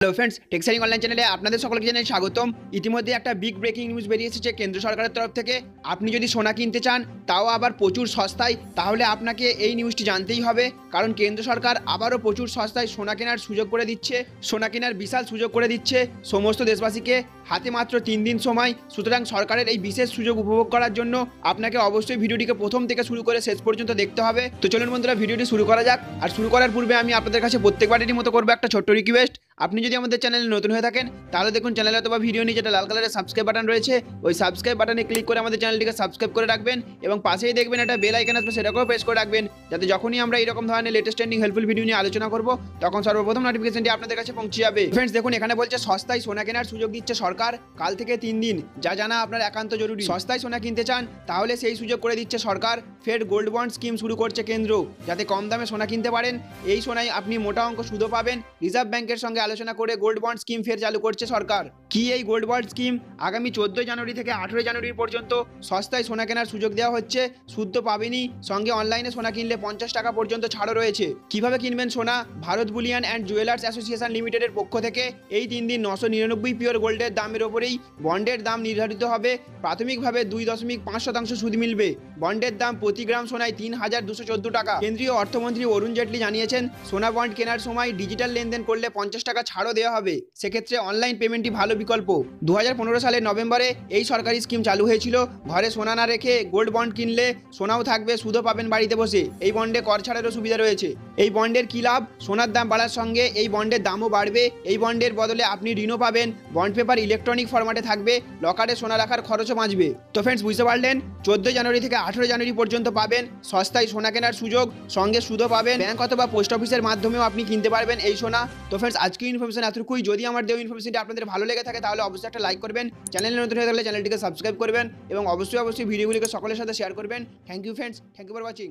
Hello friends, টেক্সারিং online চ্যানেলে আপনাদের সকলকে জানাই স্বাগতম। ইতিমধ্যে একটা বিগ ব্রেকিং নিউজ বেরিয়ে এসেছে কেন্দ্র সরকারের তরফ থেকে। আপনি যদি সোনা কিনতে চান, তাও আবার প্রচুর সস্তায়, তাহলে আপনাকে এই নিউজটি জানতেই হবে। কারণ কেন্দ্র সরকার আবারও প্রচুর সস্তায় সোনা কেনার সুযোগ করে দিচ্ছে, সোনা কেনার বিশাল সুযোগ করে দিচ্ছে সমস্ত দেশবাসীকে। হাতে মাত্র 3 দিন সময়। সুতরাং সরকারের এই বিশেষ সুযোগ উপভোগ করার জন্য আপনাকে অবশ্যই ভিডিওটিকে প্রথম থেকে শুরু করে শেষ পর্যন্ত দেখতে হবে। তো চলুন বন্ধুরা, ভিডিওটি শুরু করা যাক। আর শুরু করার পূর্বে আমি আপনাদের কাছে প্রত্যেকবারেরই মতো করবো একটা ছোট্ট রিকোয়েস্ট। আপনি যদি আমাদের চ্যানেলে নতুন হয়ে থাকেন, তাহলে দেখুন চ্যানেলে অথবা ভিডিও নিয়ে যেটা লাল কালারের সাবস্ক্রাইব বাটন রয়েছে, ওই সাবস্ক্রাইব বাটনে ক্লিক করে আমাদের চ্যানেলটিকে সাবস্ক্রাইব করে রাখবেন এবং পাশেই দেখবেন একটা বেল আইকন আসবে, সেটাকেও প্রেস করে রাখবেন, যাতে যখনই আমরা এরকম ধরনের লেটেস্ট ট্রেন্ডিং হেল্পফুল ভিডিও নিয়ে আলোচনা করব, তখন সর্বপ্রথম নোটিফিকেশনটি আপনাদের কাছে পৌঁছে যাবে। ফ্রেন্ডস দেখুন, এখানে বলছে সস্তায় সোনা কেনার সুযোগ দিচ্ছে সরকার কাল থেকে 3 দিন, যা জানা আপনার একান্ত জরুরি। সস্তায় সোনা কিনতে চান, তাহলে সেই সুযোগ করে দিচ্ছে সরকার। ফেড গোল্ড বন্ড স্কিম শুরু করছে কেন্দ্র, যাতে কম দামে সোনা কিনতে পারেন। এই সোনায় আপনি মোটা অঙ্ক সুদও পাবেন। রিজার্ভ ব্যাংকের সঙ্গে আলোচনা করে গোল্ড বন্ড স্কিম ফের চালু করছে সরকার। কি এই গোল্ড বন্ড স্কিম? আগামী 14 জানুয়ারি থেকে 18 জানুয়ারি পর্যন্ত সস্তায় সোনা কেনার সুযোগ দেওয়া হচ্ছে। সুদ তো পাবেনই, সঙ্গে অনলাইনে সোনা কিনলে 50 টাকা পর্যন্ত ছাড়ও রয়েছে। কিভাবে কিনবেন সোনা? Bharat Boolean and jewellers association লিমিটেডের পক্ষ থেকে এই 3 দিন 999 পিওর গোল্ডের দামের ওপরেই বন্ডের দাম নির্ধারিত হবে। প্রাথমিকভাবে 2.5% সুদ মিলবে। বন্ডের দাম প্রতি গ্রাম সোনায় 3214 টাকা। কেন্দ্রীয় অর্থমন্ত্রী অরুণ জেটলি জানিয়েছেন, সোনা বন্ড কেনার সময় ডিজিটাল লেনদেন করলে 50 টাকা ছাড়ও দেওয়া হবে। সেক্ষেত্রে অনলাইন পেমেন্টই ভালো বিকল্প। 2015 সালের নভেম্বরে এই সরকারি স্কিম চালু হয়েছিল। ঘরে সোনা না রেখে গোল্ড বন্ড কিনলে সোনাও থাকবে, সুদও পাবেন বাড়িতে বসে। এই বন্ডে কর ছাড়েরও সুবিধা রয়েছে। এই বন্ডের কি লাভ? সোনার দাম বাড়ার সঙ্গে এই বন্ডের দামও বাড়বে। এই বন্ডের বদলে আপনি ঋণও পাবেন। বন্ড পেপার ইলেকট্রনিক ফরম্যাটে থাকবে। লকারে সোনা রাখার খরচও বাঁচবে। তো ফ্রেন্ডস, বুঝতে পারলেন, 14 জানুয়ারি থেকে 18 জানুয়ারি পর্যন্ত পাবেন সস্তায় সোনা কেনার সুযোগ, সঙ্গে সুদও পাবেন। ব্যাংক অথবা পোস্ট অফিসের মাধ্যমেও আপনি কিনতে পারবেন এই সোনা। তো ফ্রেন্ডস, আজকে ইনফরমেশন এতটুকুই। যদি আমার দেওয়া ইনফরমেশনটি আপনাদের ভালো লেগে থাকে, তাহলে অবশ্যই একটা লাইক করবেন। চ্যানেলে নতুন হয়ে থাকলে চ্যানেলটিকে সাবস্ক্রাইব করবেন এবং অবশ্যই ভিডিওগুলিকে সকলের সাথে শেয়ার করবেন। Thank you friends, thank you for watching.